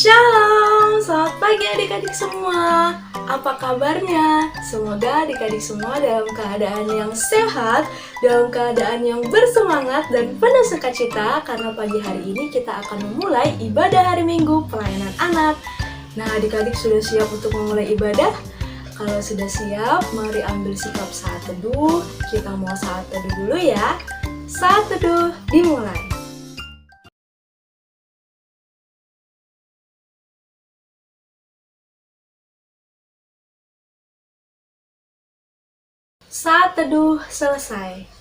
Shalom, selamat pagi adik-adik semua. Apa kabarnya? Semoga adik-adik semua dalam keadaan yang sehat, dalam keadaan yang bersemangat dan penuh sukacita, karena pagi hari ini kita akan memulai ibadah hari Minggu pelayanan anak. Nah, adik-adik sudah siap untuk memulai ibadah? Kalau sudah siap, mari ambil sikap saat teduh. Kita mau saat teduh dulu ya. Saat teduh dimulai. Saat teduh selesai.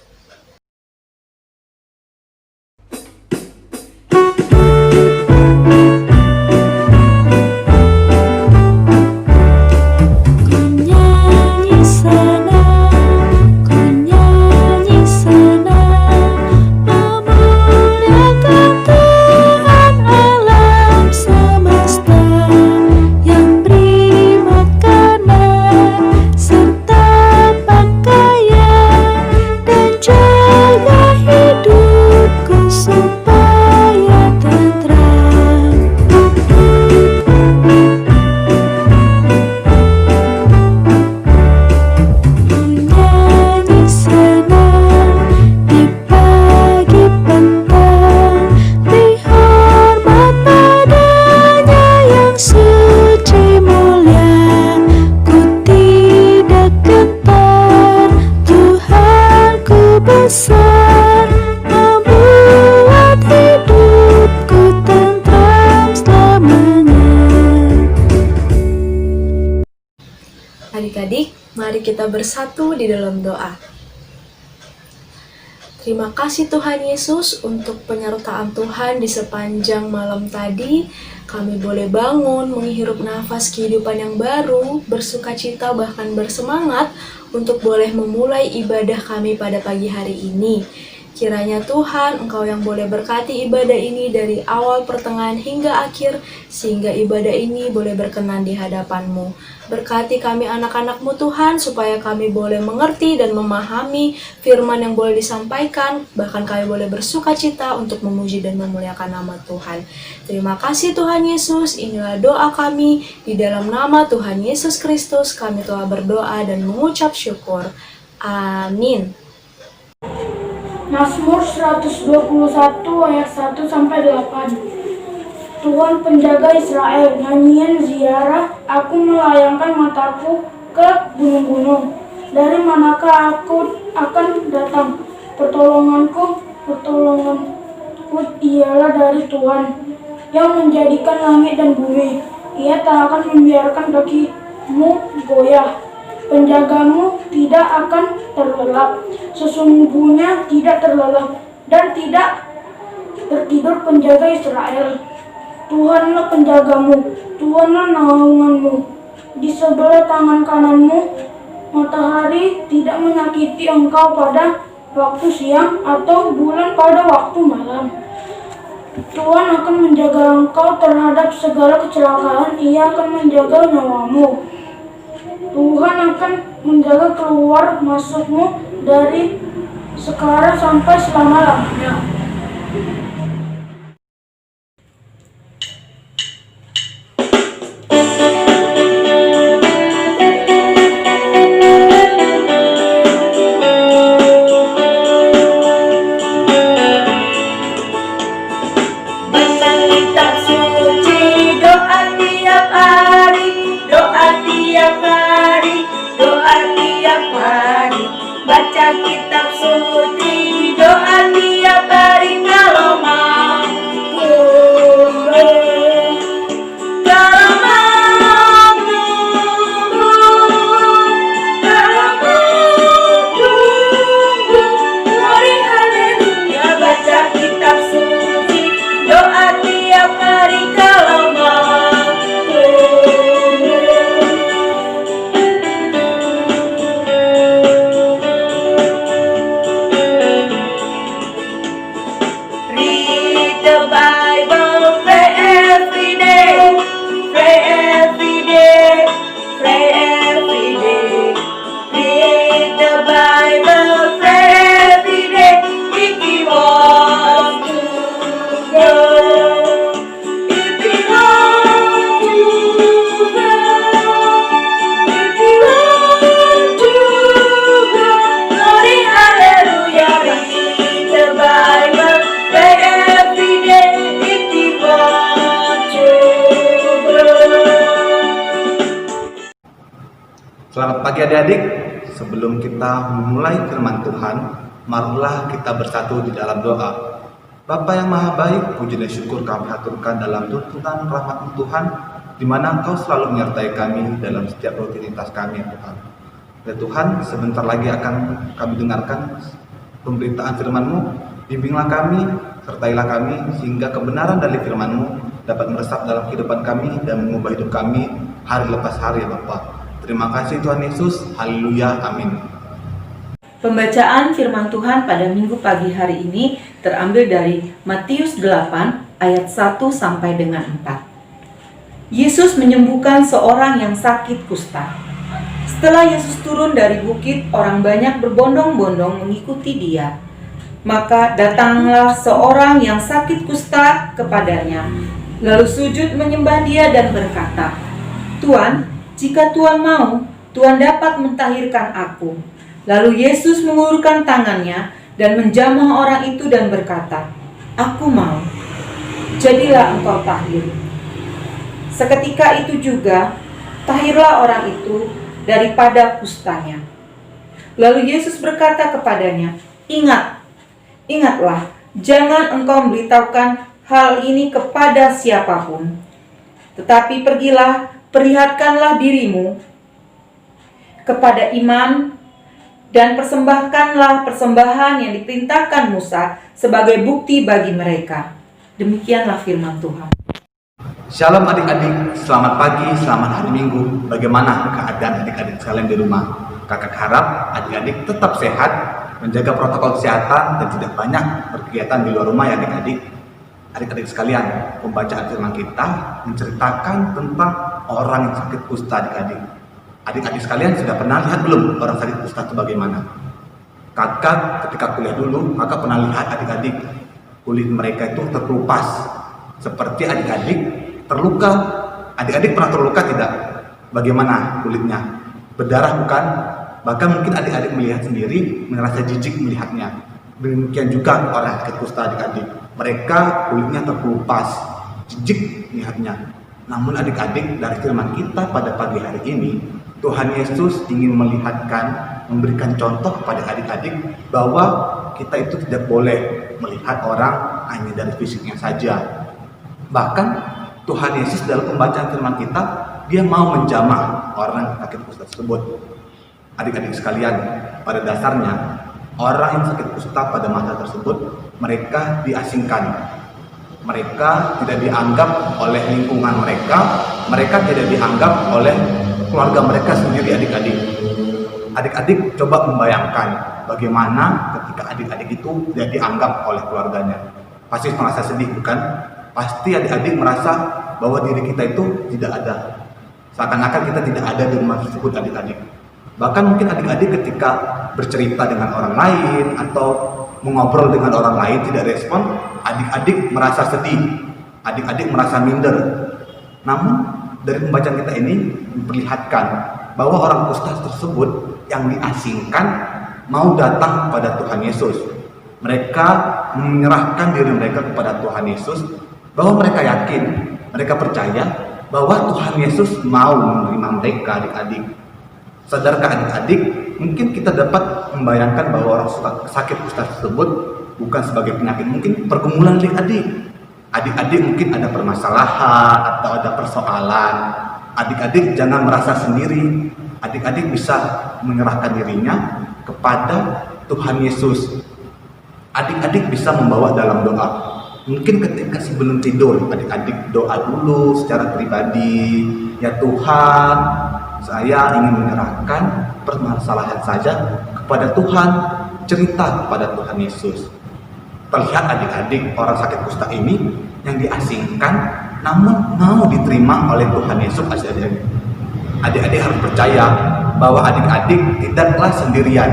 Adik-adik, mari kita bersatu di dalam doa. Terima kasih Tuhan Yesus untuk penyertaan Tuhan di sepanjang malam tadi. Kami boleh bangun, menghirup nafas kehidupan yang baru, bersukacita bahkan bersemangat untuk boleh memulai ibadah kami pada pagi hari ini. Kiranya Tuhan, Engkau yang boleh berkati ibadah ini dari awal, pertengahan, hingga akhir, sehingga ibadah ini boleh berkenan di hadapan-Mu. Berkati kami anak-anak-Mu Tuhan, supaya kami boleh mengerti dan memahami firman yang boleh disampaikan, bahkan kami boleh bersukacita untuk memuji dan memuliakan nama Tuhan. Terima kasih Tuhan Yesus, inilah doa kami, di dalam nama Tuhan Yesus Kristus kami telah berdoa dan mengucap syukur. Amin. Mazmur 121 ayat 1-8. Tuhan penjaga Israel, nyanyian ziarah, aku melayangkan mataku ke gunung-gunung. Dari manakah aku akan datang? Pertolonganku ialah dari Tuhan, yang menjadikan langit dan bumi. Ia tak akan membiarkan kakimu goyah. Penjagamu tidak akan terlelap, sesungguhnya tidak terlelap dan tidak tertidur penjaga Israel. Tuhanlah penjagamu, Tuhanlah naunganmu. Di sebelah tangan kananmu, matahari tidak menyakiti engkau pada waktu siang atau bulan pada waktu malam. Tuhan akan menjaga engkau terhadap segala kecelakaan, Ia akan menjaga nyawamu. Tuhan akan menjaga keluar masukmu dari sekarang sampai selama-lamanya. Baca kitab suci, doa tiap hari kalau mampu. Kalau mampu, kalau mampu, mari haleluya. Baca kitab suci, doa tiap hari kalau mampu. If you want pagi adik-adik, sebelum kita memulai firman Tuhan, marilah kita bersatu di dalam doa. Bapa yang maha baik, puji dan syukur kami haturkan dalam tuntunan rahmat Tuhan, di mana Engkau selalu menyertai kami dalam setiap rutinitas kami, ya Tuhan. Ya Tuhan, sebentar lagi akan kami dengarkan pemberitaan firman-Mu. Bimbinglah kami, sertailah kami, sehingga kebenaran dari firman-Mu dapat meresap dalam kehidupan kami dan mengubah hidup kami hari lepas hari, ya Bapa. Terima kasih Tuhan Yesus, haleluya, amin. Pembacaan firman Tuhan pada minggu pagi hari ini terambil dari Matius 8 ayat 1 sampai dengan 4. Yesus menyembuhkan seorang yang sakit kusta. Setelah Yesus turun dari bukit, orang banyak berbondong-bondong mengikuti dia. Maka datanglah seorang yang sakit kusta kepadanya, lalu sujud menyembah dia dan berkata, "Tuan, jika Tuan mau, Tuan dapat mentahirkan aku." Lalu Yesus mengulurkan tangannya dan menjamah orang itu dan berkata, "Aku mau, jadilah engkau tahir." Seketika itu juga, tahirlah orang itu daripada kustanya. Lalu Yesus berkata kepadanya, Ingatlah, jangan engkau memberitahukan hal ini kepada siapapun. Tetapi pergilah, perlihatkanlah dirimu kepada imam dan persembahkanlah persembahan yang diperintahkan Musa sebagai bukti bagi mereka. Demikianlah firman Tuhan. Shalom adik-adik, selamat pagi, selamat hari Minggu. Bagaimana keadaan adik-adik sekalian di rumah? Kakak harap adik-adik tetap sehat, menjaga protokol kesehatan, dan tidak banyak berkegiatan di luar rumah ya adik-adik. Adik-adik sekalian, pembacaan firman kita menceritakan tentang orang yang sakit kusta adik-adik. Adik-adik sekalian sudah pernah lihat belum orang sakit kusta itu bagaimana? Kakak ketika kuliah dulu, kakak pernah lihat adik-adik kulit mereka itu terkelupas. Seperti adik-adik terluka. Adik-adik pernah terluka tidak? Bagaimana kulitnya? Berdarah bukan? Bahkan mungkin adik-adik melihat sendiri, merasa jijik melihatnya. Demikian juga orang sakit kusta adik-adik. Mereka kulitnya terkelupas, jijik melihatnya. Namun adik-adik, dari firman kita pada pagi hari ini, Tuhan Yesus ingin memberikan contoh kepada adik-adik bahwa kita itu tidak boleh melihat orang hanya dari fisiknya saja. Bahkan Tuhan Yesus dalam pembacaan firman kita, dia mau menjamah orang sakit kusta tersebut. Adik-adik sekalian, pada dasarnya orang yang sakit kusta pada masa tersebut, mereka diasingkan. Mereka tidak dianggap oleh lingkungan mereka tidak dianggap oleh keluarga mereka sendiri adik-adik. Adik-adik coba membayangkan bagaimana ketika adik-adik itu tidak dianggap oleh keluarganya. Pasti merasa sedih bukan? Pasti adik-adik merasa bahwa diri kita itu tidak ada. Seakan-akan kita tidak ada di rumah tersebut adik-adik. Bahkan mungkin adik-adik ketika bercerita dengan orang lain atau mengobrol dengan orang lain tidak respon, adik-adik merasa sedih, adik-adik merasa minder. Namun dari pembacaan kita ini memperlihatkan bahwa orang kusta tersebut yang diasingkan mau datang kepada Tuhan Yesus. Mereka menyerahkan diri mereka kepada Tuhan Yesus, bahwa mereka yakin, mereka percaya bahwa Tuhan Yesus mau menerima mereka adik-adik. Sadarkah adik-adik, mungkin kita dapat membayangkan bahwa orang sakit kusta tersebut bukan sebagai penyakit, mungkin pergumulan adik-adik. Adik-adik mungkin ada permasalahan atau ada persoalan. Adik-adik jangan merasa sendiri. Adik-adik bisa menyerahkan dirinya kepada Tuhan Yesus. Adik-adik bisa membawa dalam doa. Mungkin ketika sebelum tidur, adik-adik doa dulu secara pribadi. Ya Tuhan, saya ingin menyerahkan permasalahan saja kepada Tuhan, cerita kepada Tuhan Yesus. Terlihat adik-adik orang sakit kusta ini yang diasingkan, namun mau diterima oleh Tuhan Yesus adik-adik. Adik-adik harus percaya bahwa adik-adik tidaklah sendirian.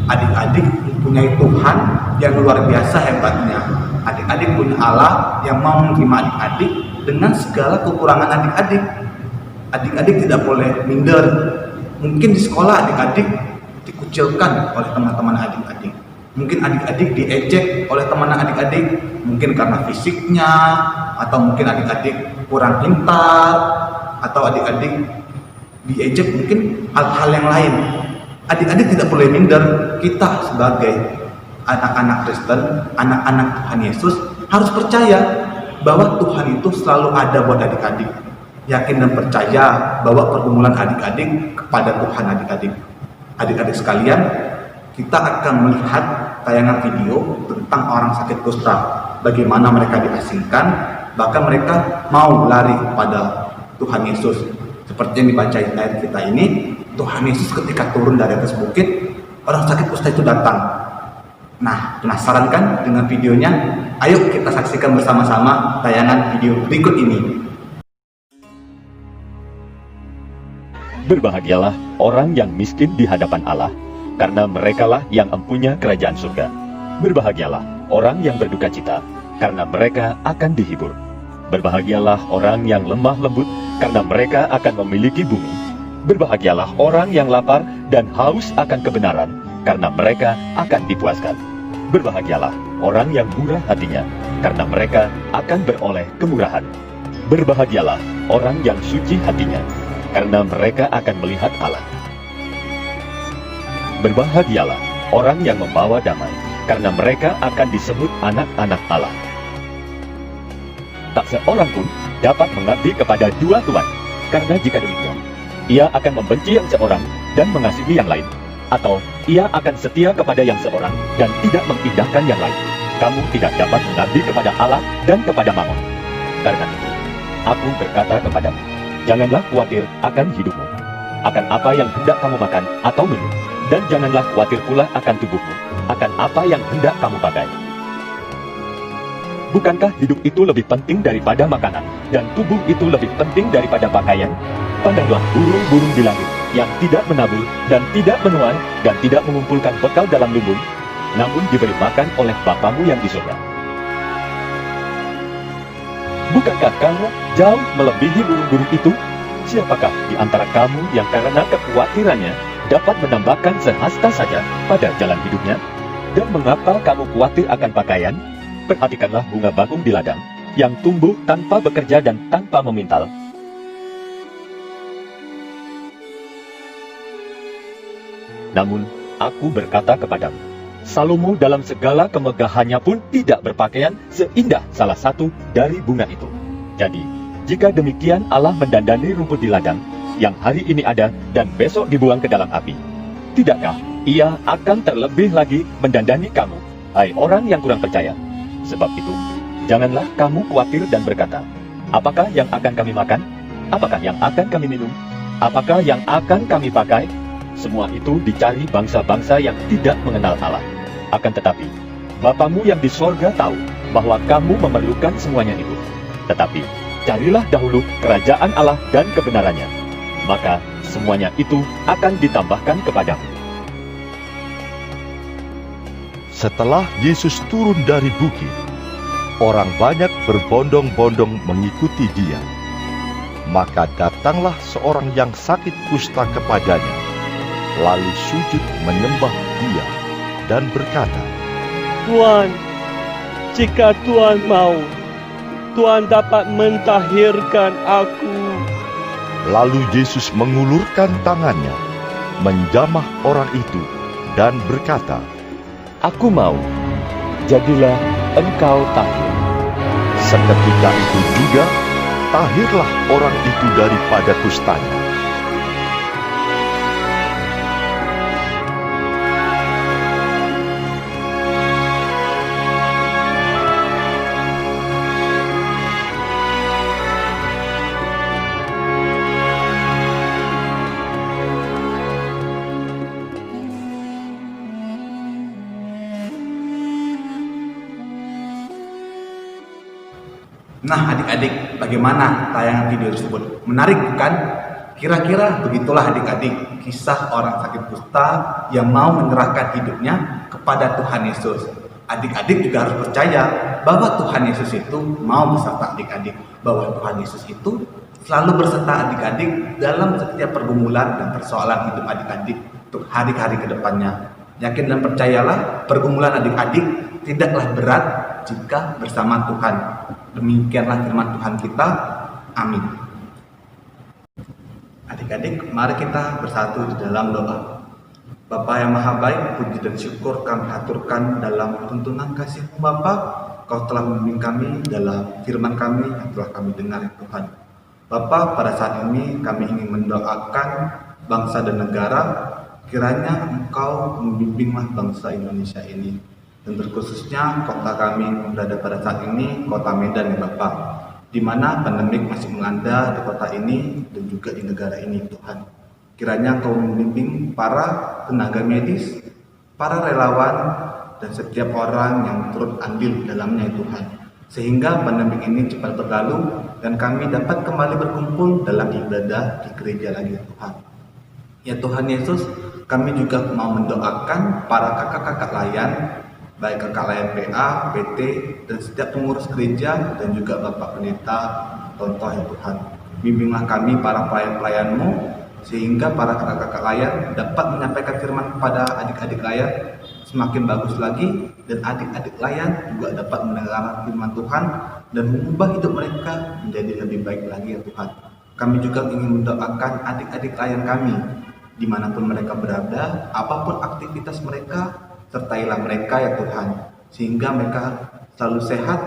Adik-adik mempunyai Tuhan yang luar biasa hebatnya. Adik-adik punya Allah yang mau menerima adik-adik dengan segala kekurangan adik-adik. Adik-adik tidak boleh minder. Mungkin di sekolah adik-adik dikucilkan oleh teman-teman adik-adik. Mungkin adik-adik diejek oleh teman adik-adik. Mungkin karena fisiknya, atau mungkin adik-adik kurang pintar, atau adik-adik diejek mungkin hal-hal yang lain. Adik-adik tidak boleh minder. Kita sebagai anak-anak Kristen, anak-anak Tuhan Yesus harus percaya bahwa Tuhan itu selalu ada buat adik-adik. Yakin dan percaya bahwa pergumulan adik-adik kepada Tuhan adik-adik. Adik-adik sekalian, kita akan melihat tayangan video tentang orang sakit kusta. Bagaimana mereka diasingkan, bahkan mereka mau lari kepada Tuhan Yesus. Seperti yang dibaca ayat kita ini, Tuhan Yesus ketika turun dari atas bukit, orang sakit kusta itu datang. Nah, penasaran kan dengan videonya? Ayo kita saksikan bersama-sama tayangan video berikut ini. Berbahagialah orang yang miskin di hadapan Allah, karena merekalah yang empunya kerajaan surga. Berbahagialah orang yang berduka cita, karena mereka akan dihibur. Berbahagialah orang yang lemah lembut, karena mereka akan memiliki bumi. Berbahagialah orang yang lapar dan haus akan kebenaran, karena mereka akan dipuaskan. Berbahagialah orang yang murah hatinya, karena mereka akan beroleh kemurahan. Berbahagialah orang yang suci hatinya, karena mereka akan melihat Allah. Berbahagialah orang yang membawa damai, karena mereka akan disebut anak-anak Allah. Tak seorang pun dapat mengabdi kepada dua tuan, karena jika demikian, ia akan membenci yang seorang dan mengasihi yang lain, atau ia akan setia kepada yang seorang dan tidak mengindahkan yang lain. Kamu tidak dapat mengabdi kepada Allah dan kepada Mammon. Karena itu, aku berkata kepadamu, janganlah khawatir akan hidupmu, akan apa yang hendak kamu makan atau minum, dan janganlah khawatir pula akan tubuhmu, akan apa yang hendak kamu pakai. Bukankah hidup itu lebih penting daripada makanan, dan tubuh itu lebih penting daripada pakaian? Pandanglah burung-burung di langit, yang tidak menabur, dan tidak menuai, dan tidak mengumpulkan bekal dalam lumbung, namun diberi makan oleh Bapamu yang di surga. Bukankah kamu jauh melebihi burung-burung itu? Siapakah di antara kamu yang karena kekhawatirannya dapat menambahkan sehasta saja pada jalan hidupnya? Dan mengapa kamu khawatir akan pakaian? Perhatikanlah bunga bakung di ladang, yang tumbuh tanpa bekerja dan tanpa memintal. Namun, aku berkata kepadamu, Salomo dalam segala kemegahannya pun tidak berpakaian seindah salah satu dari bunga itu. Jadi, jika demikian Allah mendandani rumput di ladang, yang hari ini ada dan besok dibuang ke dalam api, tidakkah Ia akan terlebih lagi mendandani kamu, hai orang yang kurang percaya? Sebab itu, janganlah kamu khawatir dan berkata, apakah yang akan kami makan? Apakah yang akan kami minum? Apakah yang akan kami pakai? Semua itu dicari bangsa-bangsa yang tidak mengenal Allah. Akan tetapi, Bapamu yang di sorga tahu bahwa kamu memerlukan semuanya itu. Tetapi, carilah dahulu kerajaan Allah dan kebenarannya, maka semuanya itu akan ditambahkan kepadamu. Setelah Yesus turun dari bukit, orang banyak berbondong-bondong mengikuti dia. Maka datanglah seorang yang sakit kusta kepadanya, lalu sujud menyembah dia dan berkata, Tuan, jika Tuan mau, Tuan dapat mentahirkan aku. Lalu Yesus mengulurkan tangannya, menjamah orang itu dan berkata, Aku mau, jadilah engkau tahir. seketika itu juga tahirlah orang itu daripada kustanya. Nah adik-adik, bagaimana tayangan video tersebut? Menarik bukan? Kira-kira begitulah adik-adik kisah orang sakit kusta yang mau menyerahkan hidupnya kepada Tuhan Yesus. Adik-adik juga harus percaya bahwa Tuhan Yesus itu mau beserta adik-adik, bahwa Tuhan Yesus itu selalu berserta adik-adik dalam setiap pergumulan dan persoalan hidup adik-adik untuk hari-hari ke depannya. Yakin dan percayalah, pergumulan adik-adik tidaklah berat jika bersama Tuhan. Demikianlah firman Tuhan kita. Amin. Adik-adik, mari kita bersatu di dalam doa. Bapa yang maha baik, puji dan syukur kami aturkan dalam tuntunan kasih-Mu Bapa. Kau telah membimbing kami dalam firman kami yang telah kami dengar ya Tuhan. Bapa, pada saat ini kami ingin mendoakan bangsa dan negara, kiranya Engkau membimbinglah bangsa Indonesia ini. Dan terkhususnya kota kami yang berada pada saat ini, kota Medan ya Bapa, di mana pandemik masih melanda di kota ini dan juga di negara ini Tuhan. Kiranya Engkau membimbing para tenaga medis, para relawan, dan setiap orang yang turut andil di dalamnya Tuhan. Sehingga pandemi ini cepat berlalu dan kami dapat kembali berkumpul dalam ibadah di gereja lagi Tuhan. Ya Tuhan Yesus, kami juga mau mendoakan para kakak-kakak layan, baik kakak layan PA, PT, dan setiap pengurus gereja dan juga Bapak Pendeta, contoh ya Tuhan. Bimbinglah kami para pelayan-pelayan-Mu, sehingga para kakak-kakak layan dapat menyampaikan firman kepada adik-adik layan semakin bagus lagi, dan adik-adik layan juga dapat mendengar firman Tuhan dan mengubah hidup mereka menjadi lebih baik lagi ya Tuhan. Kami juga ingin mendoakan adik-adik layan kami dimanapun mereka berada, apapun aktivitas mereka, sertailah mereka ya Tuhan, sehingga mereka selalu sehat,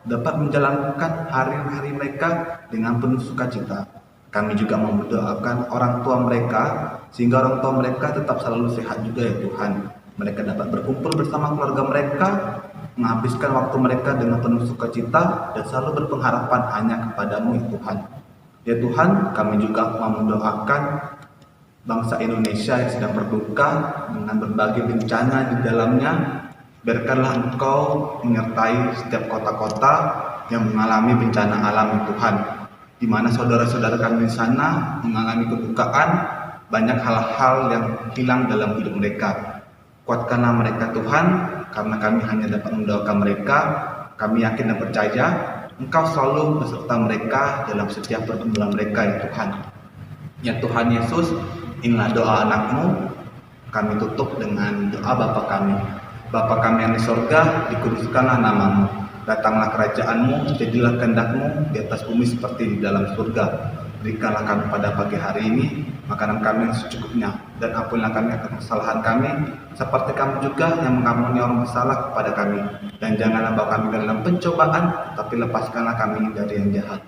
dapat menjalankan hari-hari mereka dengan penuh sukacita. Kami juga mau mendoakan orang tua mereka, sehingga orang tua mereka tetap selalu sehat juga ya Tuhan. Mereka dapat berkumpul bersama keluarga mereka, menghabiskan waktu mereka dengan penuh sukacita, dan selalu berpengharapan hanya kepada-Mu ya Tuhan. Ya Tuhan, kami juga mau mendoakan bangsa Indonesia yang sedang berduka dengan berbagai bencana di dalamnya. Biarkanlah Engkau menyertai setiap kota-kota yang mengalami bencana alam ya Tuhan, di mana saudara-saudara kami di sana mengalami kedukaan, banyak hal-hal yang hilang dalam hidup mereka. Kuatkanlah mereka Tuhan, karena kami hanya dapat mendoakan mereka. Kami yakin dan percaya Engkau selalu beserta mereka dalam setiap pergumulan mereka ya Tuhan. Ya Tuhan Yesus, inilah doa anak-Mu. Kami tutup dengan doa Bapa kami. Bapa kami yang di sorga, dikuduskanlah nama-Mu. Datanglah kerajaan-Mu, jadilah kehendak-Mu di atas bumi seperti di dalam surga. Berikanlah kami pada pagi hari ini makanan kami yang secukupnya, dan ampunilah kami akan kesalahan kami, seperti kami juga yang mengampuni orang bersalah kepada kami. Dan janganlah bawa kami ke dalam pencobaan, tapi lepaskanlah kami dari yang jahat.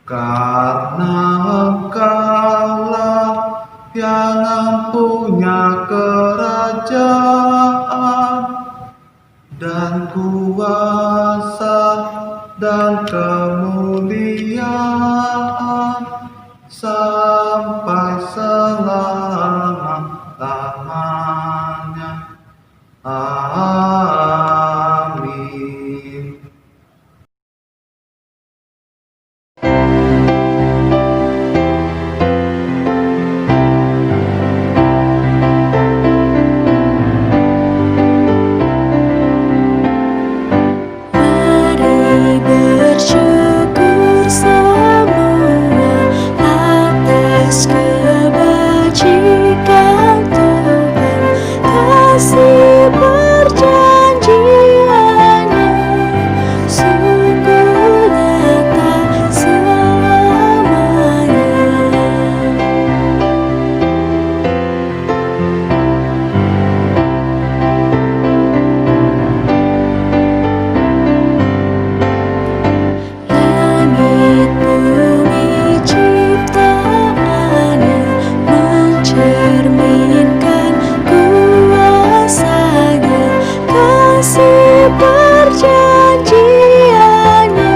Karena Engkaulah yang punya kerajaan dan kuasa dan kemuliaan sampai selama-lamanya. Amin. Mari bersyukur semua atas kebajikan Tuhan, kasih perjanjiannya sungguh nyata selamanya. Langit bumi ciptaannya mencerminkan kuasanya, kasih perjanjiannya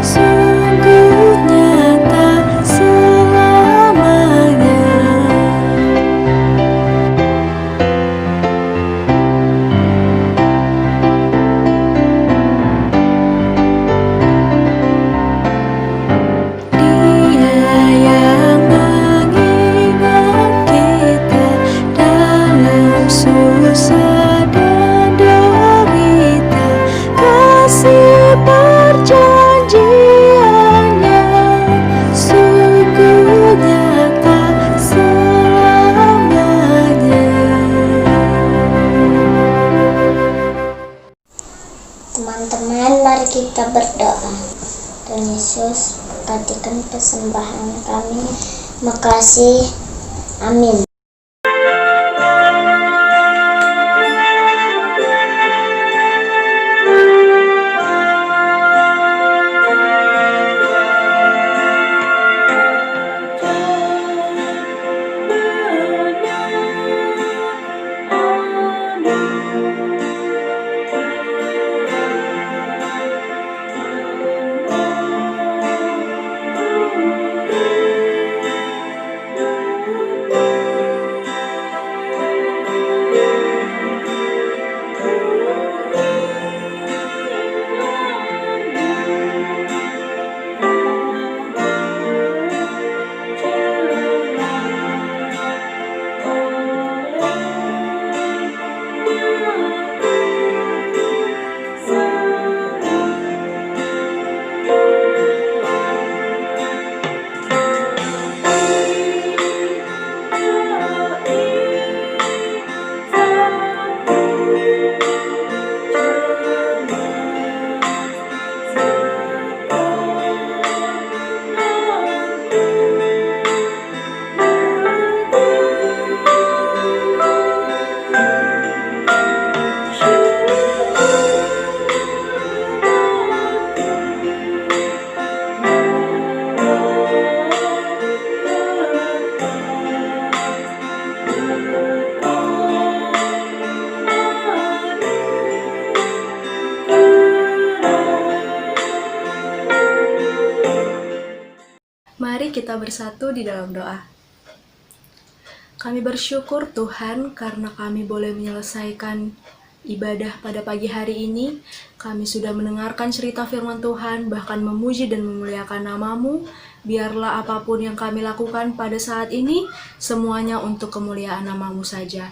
sungguh nyata selamanya. Dia yang mengingat kita dalam susah dan derita, kasih perjanjiannya sungguh nyata selamanya. Teman-teman, mari kita berdoa. Tuhan Yesus, perhatikan persembahan kami Makasih. Amin. Mari kita bersatu di dalam doa. Kami bersyukur Tuhan karena kami boleh menyelesaikan ibadah pada pagi hari ini. Kami sudah mendengarkan cerita firman Tuhan, bahkan memuji dan memuliakan nama-Mu. Biarlah apapun yang kami lakukan pada saat ini, semuanya untuk kemuliaan nama-Mu saja.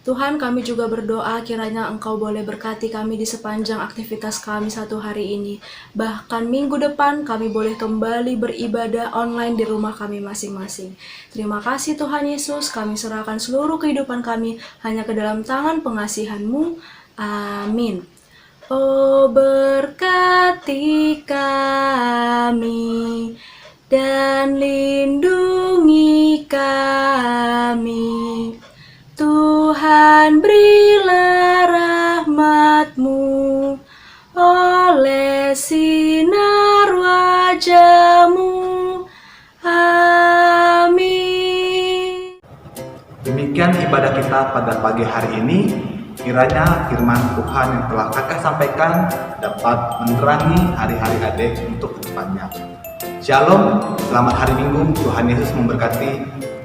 Tuhan, kami juga berdoa kiranya Engkau boleh berkati kami di sepanjang aktivitas kami satu hari ini. Bahkan minggu depan kami boleh kembali beribadah online di rumah kami masing-masing. Terima kasih Tuhan Yesus, kami serahkan seluruh kehidupan kami hanya ke dalam tangan pengasihan-Mu. Amin. Oh, berkati kami dan lindungi kami. Tuhan, berilah rahmat-Mu oleh sinar wajah-Mu. Amin. Demikian ibadah kita pada pagi hari ini. Kiranya firman Tuhan yang telah kakak sampaikan dapat menerangi hari-hari adik untuk kedepannya. Shalom, selamat hari Minggu. Tuhan Yesus memberkati.